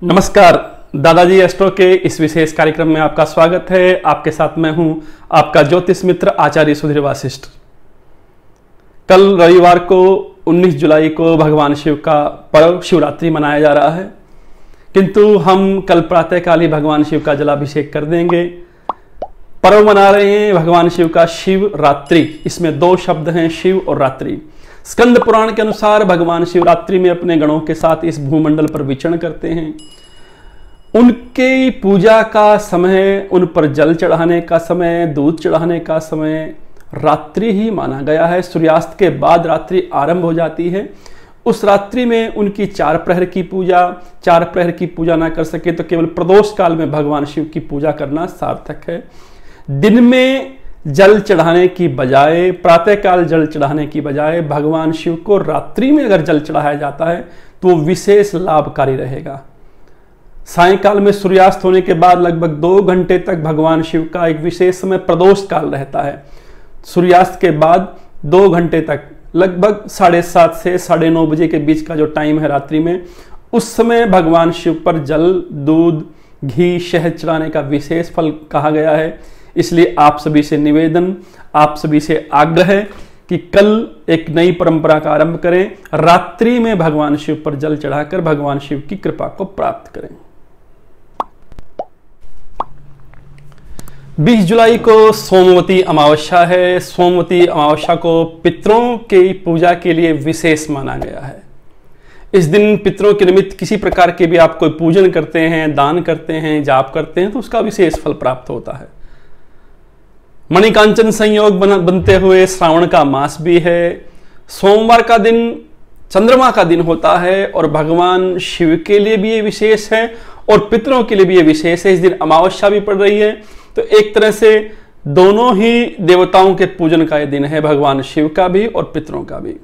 नमस्कार, दादाजी एस्ट्रो के इस विशेष कार्यक्रम में आपका स्वागत है। आपके साथ मैं हूं आपका ज्योतिष मित्र आचार्य सुधीर वासिष्ठ। कल रविवार को 19 जुलाई को भगवान शिव का पर्व शिवरात्रि मनाया जा रहा है, किंतु हम कल प्रातःकाल ही भगवान शिव का जलाभिषेक कर देंगे। पर्व मना रहे हैं भगवान शिव का शिवरात्रि। इसमें दो शब्द हैं, शिव और रात्रि। स्कंद पुराण के अनुसार भगवान शिवरात्रि में अपने गणों के साथ इस भूमंडल पर विचरण करते हैं। उनकी पूजा का समय, उन पर जल चढ़ाने का समय, दूध चढ़ाने का समय रात्रि ही माना गया है। सूर्यास्त के बाद रात्रि आरंभ हो जाती है। उस रात्रि में उनकी 4 प्रहर की पूजा, 4 प्रहर की पूजा ना कर सके तो केवल प्रदोष काल में भगवान शिव की पूजा करना सार्थक है। दिन में जल चढ़ाने की बजाय, प्रातःकाल जल चढ़ाने की बजाय भगवान शिव को रात्रि में अगर जल चढ़ाया जाता है तो वो विशेष लाभकारी रहेगा। सायंकाल में सूर्यास्त होने के बाद लगभग 2 घंटे तक भगवान शिव का एक विशेष समय प्रदोष काल रहता है। सूर्यास्त के बाद 2 घंटे तक, लगभग 7:30 से 9:30 बजे के बीच का जो टाइम है रात्रि में, उस समय भगवान शिव पर जल, दूध, घी, शहद चढ़ाने का विशेष फल कहा गया है। इसलिए आप सभी से निवेदन, आप सभी से आग्रह है कि कल एक नई परंपरा का आरंभ करें। रात्रि में भगवान शिव पर जल चढ़ाकर भगवान शिव की कृपा को प्राप्त करें। 20 जुलाई को सोमवती अमावस्या है। सोमवती अमावस्या को पितरों की पूजा के लिए विशेष माना गया है। इस दिन पितरों के निमित्त किसी प्रकार के भी आप कोई पूजन करते हैं, दान करते हैं, जाप करते हैं तो उसका विशेष फल प्राप्त होता है। मणिकांचन संयोग बनते हुए श्रावण का मास भी है। सोमवार का दिन चंद्रमा का दिन होता है और भगवान शिव के लिए भी ये विशेष है और पितरों के लिए भी ये विशेष है। इस दिन अमावस्या भी पड़ रही है, तो एक तरह से दोनों ही देवताओं के पूजन का ये दिन है, भगवान शिव का भी और पितरों का भी।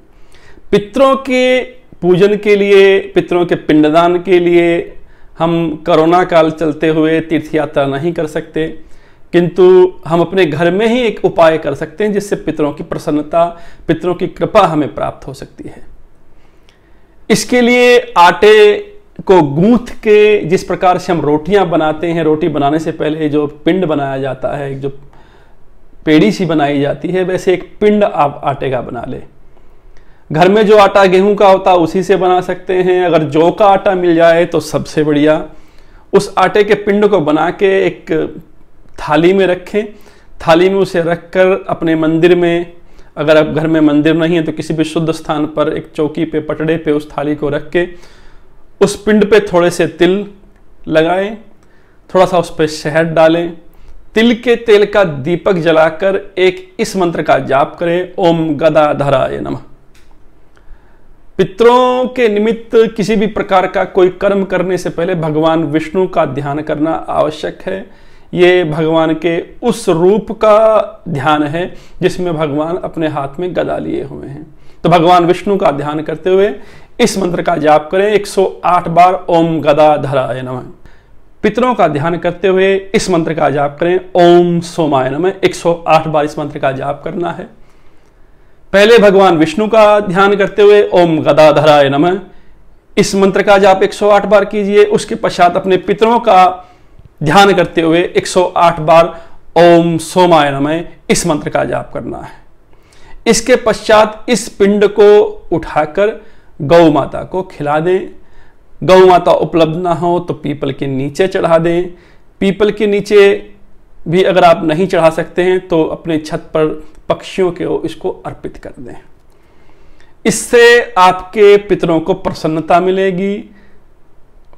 पितरों के पूजन के लिए, पितरों के पिंडदान के लिए हम कोरोना काल चलते हुए तीर्थ यात्रा नहीं कर सकते, किंतु हम अपने घर में ही एक उपाय कर सकते हैं जिससे पितरों की प्रसन्नता, पितरों की कृपा हमें प्राप्त हो सकती है। इसके लिए आटे को गूंथ के, जिस प्रकार से हम रोटियां बनाते हैं, रोटी बनाने से पहले जो पिंड बनाया जाता है, जो पेड़ी सी बनाई जाती है, वैसे एक पिंड आप आटे का बना ले। घर में जो आटा गेहूं का होता है उसी से बना सकते हैं। अगर जौ का आटा मिल जाए तो सबसे बढ़िया। उस आटे के पिंड को बना के एक थाली में रखें। थाली में उसे रखकर अपने मंदिर में, अगर आप घर में मंदिर नहीं है तो किसी भी शुद्ध स्थान पर एक चौकी पे, पटड़े पे उस थाली को रख के उस पिंड पे थोड़े से तिल लगाएं, थोड़ा सा उस पर शहद डालें। तिल के तेल का दीपक जलाकर एक इस मंत्र का जाप करें, ओम गदाधराय नमः। पितरों के निमित्त किसी भी प्रकार का कोई कर्म करने से पहले भगवान विष्णु का ध्यान करना आवश्यक है। ये भगवान के उस रूप का ध्यान है जिसमें भगवान अपने हाथ में गदा लिए हुए हैं। तो भगवान विष्णु का ध्यान करते हुए इस मंत्र का जाप करें 108 बार, ओम गदाधराय नमः। पितरों का ध्यान करते हुए इस मंत्र का जाप करें, ओम सोमाय नमः। 108 बार इस मंत्र का जाप करना है। पहले भगवान विष्णु का ध्यान करते हुए ओम गदाधराय नमः इस मंत्र का जाप 108 बार कीजिए। उसके पश्चात अपने पितरों का ध्यान करते हुए 108 बार ओम सोमाय नमः इस मंत्र का जाप करना है। इसके पश्चात इस पिंड को उठाकर गौ माता को खिला दें। गौ माता उपलब्ध ना हो तो पीपल के नीचे चढ़ा दें। पीपल के नीचे भी अगर आप नहीं चढ़ा सकते हैं तो अपने छत पर पक्षियों को इसको अर्पित कर दें। इससे आपके पितरों को प्रसन्नता मिलेगी।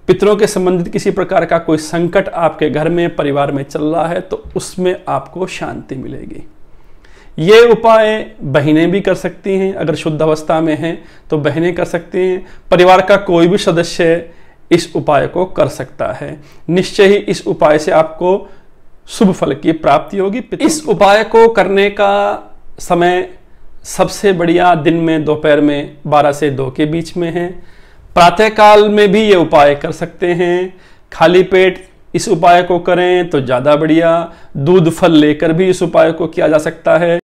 पितरों के संबंधित किसी प्रकार का कोई संकट आपके घर में, परिवार में चल रहा है तो उसमें आपको शांति मिलेगी। ये उपाय बहनें भी कर सकती हैं। अगर शुद्ध अवस्था में हैं तो बहनें कर सकती हैं। परिवार का कोई भी सदस्य इस उपाय को कर सकता है। निश्चय ही इस उपाय से आपको शुभ फल की प्राप्ति होगी। इस उपाय को करने का समय सबसे बढ़िया दिन में दोपहर में 12 से 2 के बीच में है। प्रातःकाल में भी ये उपाय कर सकते हैं। खाली पेट इस उपाय को करें तो ज़्यादा बढ़िया। दूध फल लेकर भी इस उपाय को किया जा सकता है।